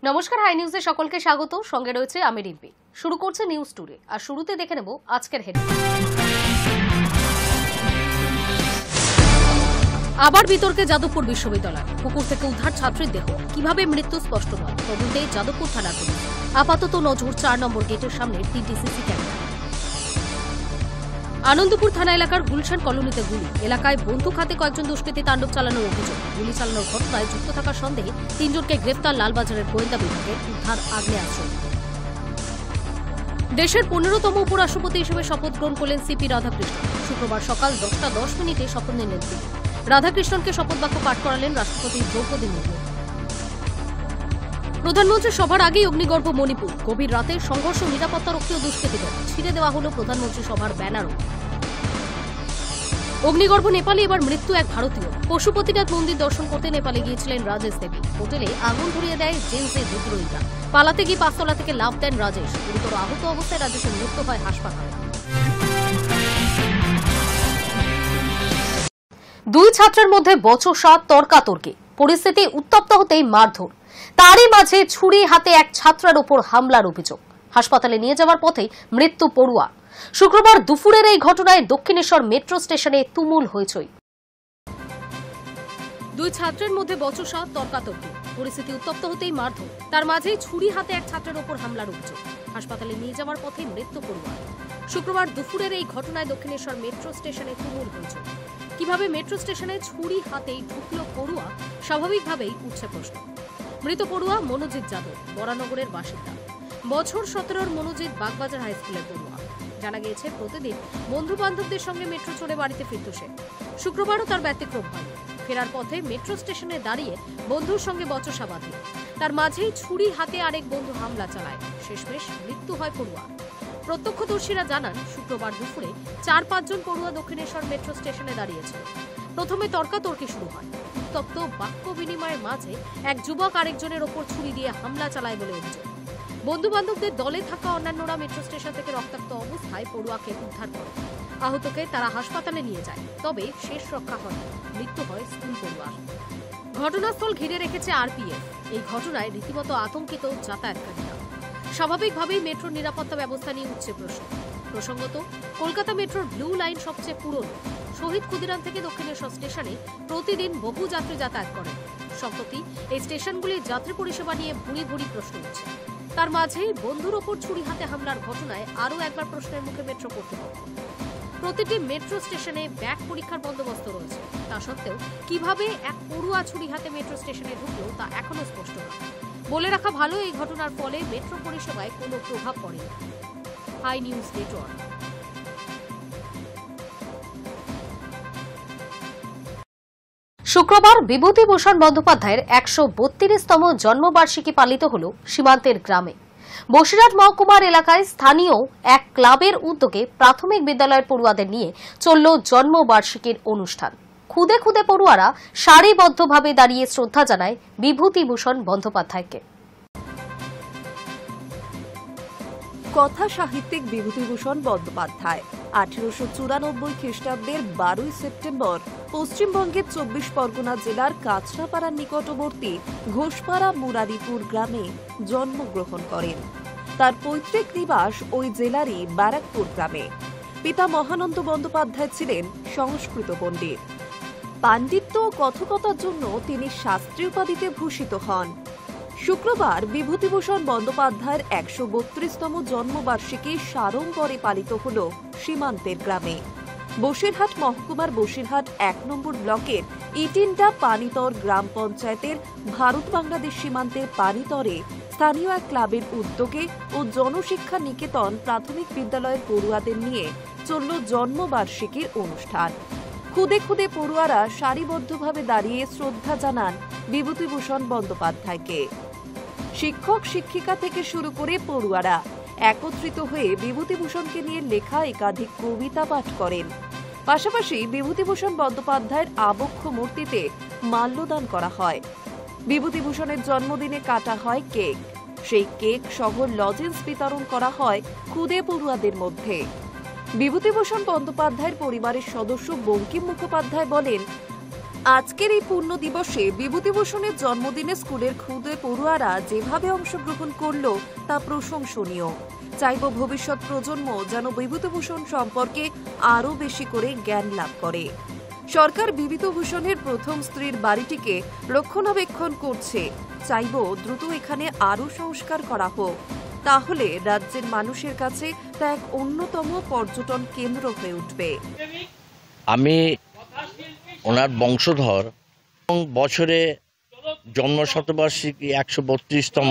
নমস্কার, হাই নিউজে সকলকে স্বাগত। সঙ্গে রয়েছে আমি রিম্পি। শুরু করছে নিউজ টুডে, আর শুরুতে দেখে নেব আজকের হেডলাইন। আবার বিতর্কে যাদবপুর বিশ্ববিদ্যালয়। পুকুর থেকে উদ্ধার ছাত্রীর দেহ, কিভাবে মৃত্যু স্পষ্ট নয়। তদন্তে যাদবপুর থানার পুলিশ। আপাতত নজর ৪ নম্বর গেটের সামনে ৩টি সিসি ক্যামেরা। আনন্দপুর থানা এলাকার গুলশান কলোনিতে গুলি, এলাকায় বন্দুক হাতে কয়েকজন দুষ্কৃতী তাণ্ডব চালানোর অভিযোগ। গুলি চালানোর ঘটনায় যুক্ত থাকার সন্দেহে ৩ জনকে গ্রেফতার লালবাজারের গোয়েন্দা বিভাগের। উদ্ধার আগ্নেয়াস্ত্র। দেশের ১৫তম উপরাষ্ট্রপতি হিসেবে শপথ গ্রহণ করলেন সিপি রাধাকৃষ্ণন। শুক্রবার সকাল ১০টা ১০ শপথ নিলেন তিনি। রাধাকৃষ্ণনকে শপথ বাক্য পাঠ করালেন রাষ্ট্রপতি দ্রৌপদী মুর্মু। প্রধানমন্ত্রী সভার আগেই অগ্নিগর্ভ মণিপুর। গভীর রাতে সংঘর্ষ, নিরাপত্তারক্ষী ও দুষ্কৃতীদের। ছিঁড়ে দেওয়া হল প্রধানমন্ত্রী সভার ব্যানারও। অগ্নিগর্ভ নেপালে এবার মৃত্যু এক ভারতীয়। পশুপতিনাথ মন্দির দর্শন করতে নেপালে গিয়েছিলেন রাজেশ দেবী। হোটেলে আগুন ধরিয়ে দেয় জেন্সে বিদ্রোহীরা। পালাতে গিয়ে ৫ তলা থেকে লাফ দেন রাজেশ। গুরুতর আহত অবস্থায় রাজেশের মৃত্যু হয় হাসপাতালে। ২ ছাত্রের মধ্যে বচসা, তর্কাতর্কি। পরিস্থিতি উত্তপ্ত হতেই মারধর। তারই মাঝে ছুরি হাতে এক ছাত্রের ওপর হামলার অভিযোগ। হাসপাতালে নিয়ে যাওয়ার পথেই মৃত্যু পড়ুয়া। শুক্রবার দুপুরের এই ঘটনায় দক্ষিণেশ্বর মেট্রো স্টেশনে তুমুল হইচই। ২ ছাত্রের মধ্যে বচসা, তর্কাতর্কি। পরিস্থিতি উত্তপ্ত হতেই মারধর। তার মাঝেই ছুরি হাতে এক ছাত্রের ওপর হামলার অভিযোগ। হাসপাতালে নিয়ে যাওয়ার পথেই মৃত্যু পড়ুয়া। শুক্রবার দুপুরের এই ঘটনায় দক্ষিণেশ্বর মেট্রো স্টেশনে তুমুল হইচই। কিভাবে মেট্রো স্টেশনে ছুরি হাতেই ঢুকল পড়ুয়া, স্বাভাবিকভাবেই উঠছে প্রশ্ন। মৃত পড়ুয়া মনোজিৎ যাদব, বরানগরের বাসিন্দা। বছর ১৭ মনোজিৎ বাগবাজার হাই স্কুলের পড়ুয়া। জানা গিয়েছে প্রতিদিন বন্ধু বান্ধবদের সঙ্গে মেট্রো চড়ে বাড়িতে ফিরত সে। শুক্রবারও তার ব্যতিক্রম হয়নি। ফেরার পথে মেট্রো স্টেশনে দাঁড়িয়ে বন্ধুর সঙ্গে বচসা বাঁধে। তার মাঝেই ছুরি হাতে আরেক বন্ধু হামলা চালায়। শেষমেশ মৃত্যু হয় পড়ুয়া। প্রত্যক্ষদর্শীরা জানান, শুক্রবার দুপুরে ৪-৫ জন পড়ুয়া দক্ষিণেশ্বর মেট্রো স্টেশনে দাঁড়িয়েছিল। প্রথমে তর্কাতর্কি শুরু হয়। উত্তপ্ত বাক্য বিনিময়ের মাঝে এক যুবক আরেকজনের ওপর ছুরি দিয়ে হামলা চালায় বলে অভিযোগ। বন্ধু বান্ধবদের দলে থাকা অন্যান্যরা মেট্রো স্টেশন থেকে রক্তাক্ত অবস্থায় পড়ুয়াকে উদ্ধার করে। আহতকে তারা হাসপাতালে নিয়ে যায়, তবে শেষ রক্ষা হয়। মৃত্যু হয় স্কুল পড়ুয়ার। ঘটনাস্থল ঘিরে রেখেছে আরপিএফ। এই ঘটনায় রীতিমতো আতঙ্কিত যাতায়াতকারীরা। স্বাভাবিকভাবেই মেট্রোর নিরাপত্তা ব্যবস্থা নিয়ে উঠছে প্রশ্ন। প্রসঙ্গত, কলকাতা মেট্রোর ব্লু লাইন সবচেয়ে পুরনো। শহীদ ক্ষুদিরাম থেকে দক্ষিণেশ্বর স্টেশনে প্রতিদিন বহু যাত্রী যাতায়াত করেন। সম্প্রতি এই স্টেশনগুলির যাত্রী পরিষেবা নিয়ে ভুরি ভুরি প্রশ্ন উঠছে। তার মাঝেই বন্ধুর ওপর ছুরি হাতে হামলার ঘটনায় আরও একবার প্রশ্নের মুখে মেট্রো কর্তৃপক্ষ। প্রতিটি মেট্রো স্টেশনে ব্যাগ পরীক্ষার বন্দোবস্ত রয়েছে। তা সত্ত্বেও কিভাবে এক পড়ুয়া ছুরি হাতে মেট্রো স্টেশনে ঢুকলো তা এখনো স্পষ্ট নয়। বলে রাখা ভালো, এই ঘটনার ফলে মেট্রো পরিষেবায় কোনো প্রভাব পড়েনি। Hi news network. শুক্রবার বিভূতিভূষণ বন্দ্যোপাধ্যায়ের ১৩২তম জন্মবার্ষিকী পালিত হল সীমান্তের গ্রামে। বসিরহাট মহকুমার এলাকায় স্থানীয় এক ক্লাবের উদ্যোগে প্রাথমিক বিদ্যালয়ের পড়ুয়াদের নিয়ে চলল জন্মবার্ষিকীর অনুষ্ঠান। খুদে খুদে পড়ুয়ারা সারিবদ্ধভাবে দাঁড়িয়ে শ্রদ্ধা জানায় বিভূতিভূষণ বন্দ্যোপাধ্যায়কে। কথা সাহিত্যিক বিভূতিভূষণ বন্দ্যোপাধ্যায় ১৮৯৪ খ্রিস্টাব্দের ১২ সেপ্টেম্বর পশ্চিমবঙ্গের ২৪ পরগনা জেলার কাঁচরাপাড়ার নিকটবর্তী ঘোষপাড়া মুরারিপুর গ্রামে জন্মগ্রহণ করেন। তার পৈতৃক নিবাস ওই জেলারই ব্যারাকপুর গ্রামে। পিতা মহানন্দ বন্দ্যোপাধ্যায় ছিলেন সংস্কৃত পণ্ডিত। পাণ্ডিত্য ও কথকতার জন্য তিনি শাস্ত্রী উপাধিতে ভূষিত হন। শুক্রবার বিভূতিভূষণ বন্দ্যোপাধ্যায়ের ১৩২তম জন্মবার্ষিকী সাড়ম্বরে পালিত হল সীমান্তের গ্রামে। বসিরহাট মহকুমার বসিরহাট ১ নম্বর ব্লকের ইটিন্ডা পানিতর গ্রাম পঞ্চায়েতের ভারত বাংলাদেশ সীমান্তের পানিতরে স্থানীয় এক ক্লাবের উদ্যোগে ও জনশিক্ষা নিকেতন প্রাথমিক বিদ্যালয়ের পড়ুয়াদের নিয়ে চলল জন্মবার্ষিকীর অনুষ্ঠান। খুদে খুদে পড়ুয়ারা সারিবদ্ধভাবে দাঁড়িয়ে শ্রদ্ধা জানান বিভূতিভূষণ বন্দ্যোপাধ্যায়কে। শিক্ষক শিক্ষিকা থেকে শুরু করে পড়ুয়ারা একত্রিত হয়ে বিভূতিভূষণকে নিয়ে লেখা একাধিক কবিতা পাঠ করেন। পাশাপাশি বিভূতিভূষণ বন্দ্যোপাধ্যায়ের আবক্ষ মূর্তিতে মাল্যদান করা হয়। বিভূতিভূষণের জন্মদিনে কাটা হয় কেক। সেই কেক সহ লজেন্স বিতরণ করা হয় খুদে পড়ুয়াদের মধ্যে। বিভূতিভূষণ বন্দ্যোপাধ্যায়ের পরিবারের সদস্য বঙ্কিম মুখোপাধ্যায় বলেন, আজকের এই পূর্ণ দিবসে বিভূতিভূষণের জন্মদিনে স্কুলের ক্ষুদে পড়ুয়ারা যেভাবে অংশগ্রহণ করলো তা প্রশংসনীয়। চাইব ভবিষ্যৎ প্রজন্ম যেন বিভূতিভূষণ সম্পর্কে আরও বেশি করে জ্ঞান লাভ করে। সরকার বিভূতিভূষণের প্রথম স্ত্রীর বাড়িটিকে রক্ষণাবেক্ষণ করছে। চাইব দ্রুত এখানে আরও সংস্কার করা হোক, তাহলে রাজ্যের মানুষের কাছে তা এক অন্যতম পর্যটন কেন্দ্র হয়ে উঠবে। আমি ওনার বংশধর এবং বছরে জন্মশতবার্ষিকী 132তম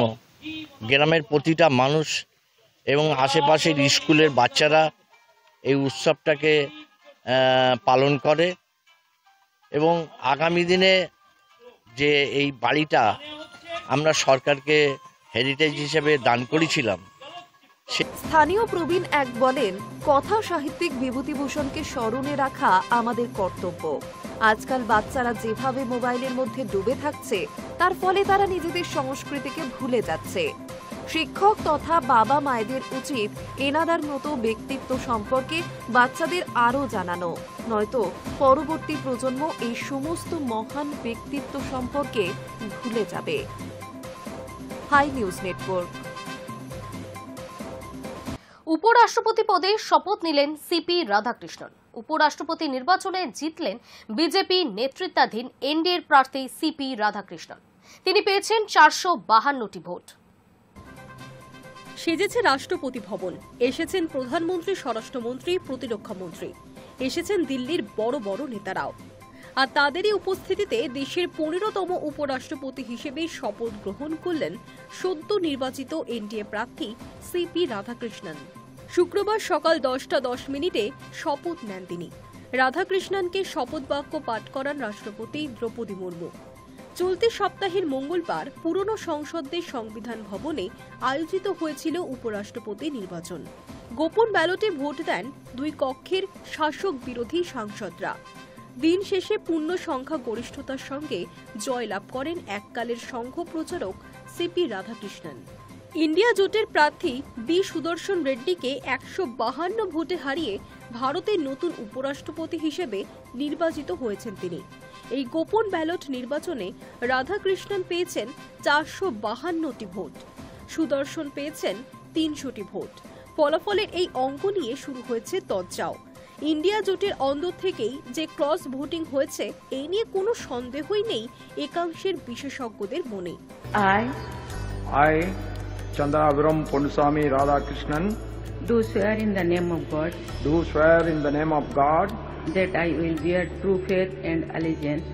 গ্রামের প্রতিটা মানুষ এবং আশেপাশের স্কুলের বাচ্চারা এই উৎসবটাকে পালন করে এবং আগামী দিনে যে এই বাড়িটা আমরা সরকারকে হেরিটেজ হিসেবে দান করেছিলাম। স্থানীয় প্রবীণ এক বলেন, কথা সাহিত্যিক বিভূতিভূষণকে স্মরণে রাখা আমাদের কর্তব্য। আজকাল বাচ্চারা যেভাবে মোবাইলের মধ্যে ডুবে থাকছে, তার ফলে তারা নিজেদের সংস্কৃতিকে ভুলে যাচ্ছে। শিক্ষক তথা বাবা মায়েদের উচিত এনাদার মতো ব্যক্তিত্ব সম্পর্কে বাচ্চাদের আরও জানানো, নয়তো পরবর্তী প্রজন্ম এই সমস্ত মহান ব্যক্তিত্ব সম্পর্কে ভুলে যাবে। Hi news network. উপরাষ্ট্রপতি পদে শপথ নিলেন সিপি রাধাকৃষ্ণন। উপরাষ্ট্রপতি নির্বাচনে জিতলেন বিজেপি নেতৃত্বাধীন এনডিএর প্রার্থী সিপি রাধাকৃষ্ণন। তিনি পেয়েছেন 452টি ভোট। সেজেছে রাষ্ট্রপতি ভবন, এসেছেন প্রধানমন্ত্রী, স্বরাষ্ট্রমন্ত্রী, প্রতিরক্ষা মন্ত্রী, এসেছেন দিল্লির বড় বড় নেতারাও। আর তাদেরই উপস্থিতিতে দেশের 15তম উপরাষ্ট্রপতি হিসেবে শপথ গ্রহণ করলেন সদ্য নির্বাচিত এনডিএ প্রার্থী সিপি রাধাকৃষ্ণন। শুক্রবার সকাল 10:10 শপথ নেন তিনি। রাধাকৃষ্ণনকে শপথ বাক্য পাঠ করান রাষ্ট্রপতি দ্রৌপদী মুর্মু। চলতি সপ্তাহের মঙ্গলবার পুরনো সংসদের সংবিধান ভবনে আয়োজিত হয়েছিল উপরাষ্ট্রপতি নির্বাচন। গোপন ব্যালটে ভোট দেন 2 কক্ষের শাসক বিরোধী সাংসদরা। দিন শেষে পূর্ণ সংখ্যা গরিষ্ঠতার সঙ্গে জয়লাভ করেন এককালের সংঘ প্রচারক সিপি রাধাকৃষ্ণন। ইন্ডিয়া জোটের প্রার্থী বি সুদর্শন রেড্ডিকে 152 ভোটে হারিয়ে ভারতের নতুন উপরাষ্ট্রপতি হিসেবে নির্বাচিত হয়েছেন তিনি। এই গোপন ব্যালট নির্বাচনে রাধাকৃষ্ণন পেয়েছেন 452টি ভোট, সুদর্শন পেয়েছেন 300টি ভোট। ফলাফলের এই অঙ্ক নিয়ে শুরু হয়েছে তজ্জাও। ইন্ডিয়া জোটের অন্দর থেকেই যে ক্রস ভোটিং হয়েছে, এই নিয়ে কোনো সন্দেহই নেই একাংশের বিশেষজ্ঞদের মনে। I, Chandraviram Ponnuswamy Radhakrishnan, do swear in the name of God do swear in the name of God that I will bear true faith and allegiance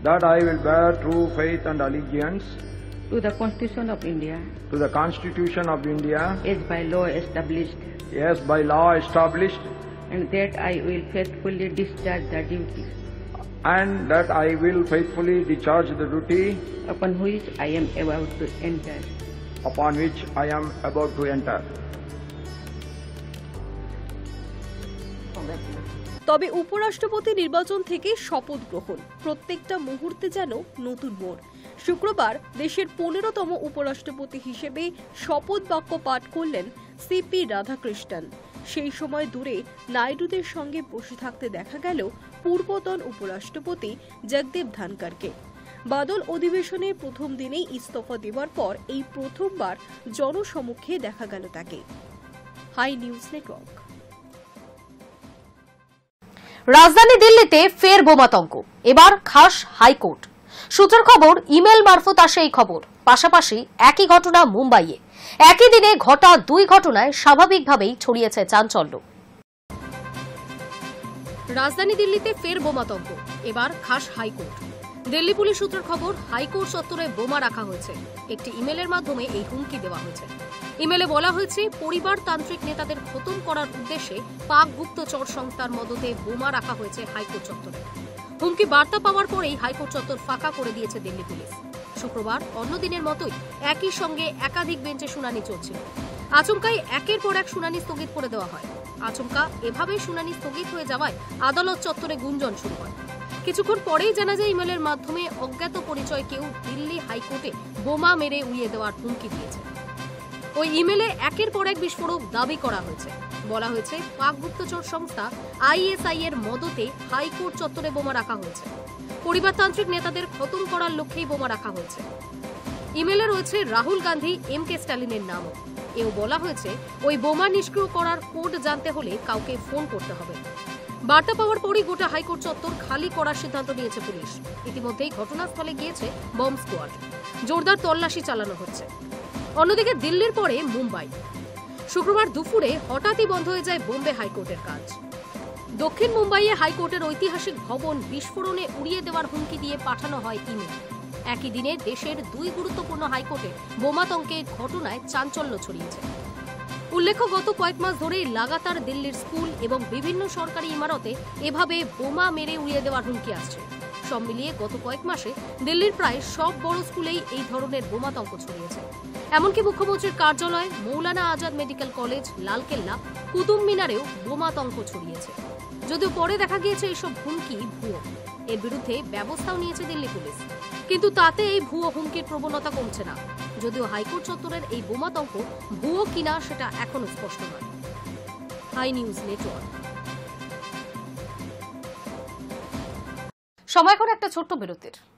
that I will bear true faith and allegiance to the Constitution of India to the Constitution of India as by law established, as by law established, and that I will faithfully discharge the duty and that I will faithfully discharge the duty upon which I am about to enter. তবে উপরাষ্ট্রপতি নির্বাচন থেকে শপথ গ্রহণ, প্রত্যেকটা মুহূর্তে যেন নতুন মোড়। শুক্রবার দেশের 15তম উপরাষ্ট্রপতি হিসেবে শপথ বাক্য পাঠ করলেন সিপি রাধাকৃষ্ণন। সেই সময় দূরে নাইডুদের সঙ্গে বসে থাকতে দেখা গেল পূর্বতন উপরাষ্ট্রপতি জগদীপ ধনকরকে। বাদল অধিবেশনের প্রথম দিনেই ইস্তফা দেওয়ার পর এই প্রথমবার জনসমক্ষে দেখা গেল তাকে। Hi news network. রাজধানী দিল্লিতে ফের বোমাতঙ্ক, এবার খাস হাইকোর্ট। সূত্রের খবর, ইমেল মারফত আসে এই খবর। পাশাপাশি একই ঘটনা মুম্বাইয়ে। একই দিনে ঘটা 2 ঘটনায় স্বাভাবিকভাবেই ছড়িয়েছে চাঞ্চল্য। রাজধানী দিল্লিতে ফের বোমাতঙ্ক, এবার খাস হাইকোর্ট। দিল্লি পুলিশ সূত্রের খবর, হাইকোর্ট চত্বরে বোমা রাখা হয়েছে। একটি ইমেলের মাধ্যমে এই হুমকি দেওয়া হয়েছে। ইমেলে বলা হয়েছে, পরিবারতান্ত্রিক নেতাদের খতম করার উদ্দেশ্যে পাক গুপ্তচর সংস্থার মদতে বোমা রাখা হয়েছে হাইকোর্ট চত্বরে। হুমকি বার্তা পাওয়ার পরেই হাইকোর্ট চত্বর ফাঁকা করে দিয়েছে দিল্লি পুলিশ। শুক্রবার অন্য দিনের মতোই একই সঙ্গে একাধিক বেঞ্চে শুনানি চলছিল। আচমকাই একের পর এক শুনানি স্থগিত করে দেওয়া হয়। আচমকা এভাবে শুনানি স্থগিত হয়ে যাওয়ায় আদালত চত্বরে গুঞ্জন শুরু হয়। কিছুক্ষণ পরেই জানা যায়, ইমেলের মাধ্যমে অজ্ঞাত পরিচয় কেউ দিল্লি হাইকোর্টে বোমা মেরে উড়িয়ে দেওয়ার হুমকি দিয়েছে। ওই ইমেলে একের পর এক বিস্ফোরক দাবি করা হয়েছে। বলা হয়েছে, পাক গুপ্তচর সংস্থা ISI এর মদতে হাইকোর্ট চত্বরে বোমা রাখা হয়েছে। পরিবারতান্ত্রিক নেতাদের খতম করার লক্ষ্যেই বোমা রাখা হয়েছে। ইমেলে রয়েছে রাহুল গান্ধী, এম.কে. স্ট্যালিনের নামও। এও বলা হয়েছে ওই বোমা নিষ্ক্রিয় করার কোড জানতে হলে কাউকে ফোন করতে হবে। বার্তা পাওয়ার পরই গোটা হাইকোর্ট চত্বর খালি করার সিদ্ধান্ত নিয়েছে পুলিশ। ইতিমধ্যেই ঘটনাস্থলে গিয়েছে বম্ব স্কোয়াড। জোরদার তল্লাশি চালানো হচ্ছে। অন্যদিকে দিল্লির পরে মুম্বাই। শুক্রবার দুপুরে হঠাৎই বন্ধ হয়ে যায় বোম্বে হাইকোর্টের কাজ। দক্ষিণ মুম্বাইয়ে হাইকোর্টের ঐতিহাসিক ভবন বিস্ফোরণে উড়িয়ে দেওয়ার হুমকি দিয়ে পাঠানো হয় ইমেল। একই দিনে দেশের দুই গুরুত্বপূর্ণ হাইকোর্টে বোমাতঙ্কের ঘটনায় চাঞ্চল্য ছড়িয়েছে। উল্লেখ্য, গত কয়েক মাস ধরেই লাগাতার দিল্লির স্কুল এবং বিভিন্ন সরকারি ইমারতে এভাবে বোমা মেরে উড়িয়ে দেওয়ার হুমকি আসছে। সব মিলিয়ে গত কয়েক মাসে দিল্লির প্রায় সব বড় স্কুলেই এই ধরনের বোমাতঙ্ক ছড়িয়েছে। এমনকি মুখ্যমন্ত্রীর কার্যালয়, মৌলানা আজাদ মেডিকেল কলেজ, লালকেল্লা, কুতুব মিনারেও বোমাতঙ্ক ছড়িয়েছে। যদিও পরে দেখা গিয়েছে এইসব হুমকি ভুয়ো। এর বিরুদ্ধে ব্যবস্থাও নিয়েছে দিল্লি পুলিশ। কিন্তু তাতে এই ভুয়ো হুমকির প্রবণতা কমছে না। যদিও হাইকোর্ট চত্বরের এই বোমাতঙ্ক ভুয়ো কিনা সেটা এখনো স্পষ্ট নয়। Hi news network. সময় করে একটা ছোট্ট বিরতির।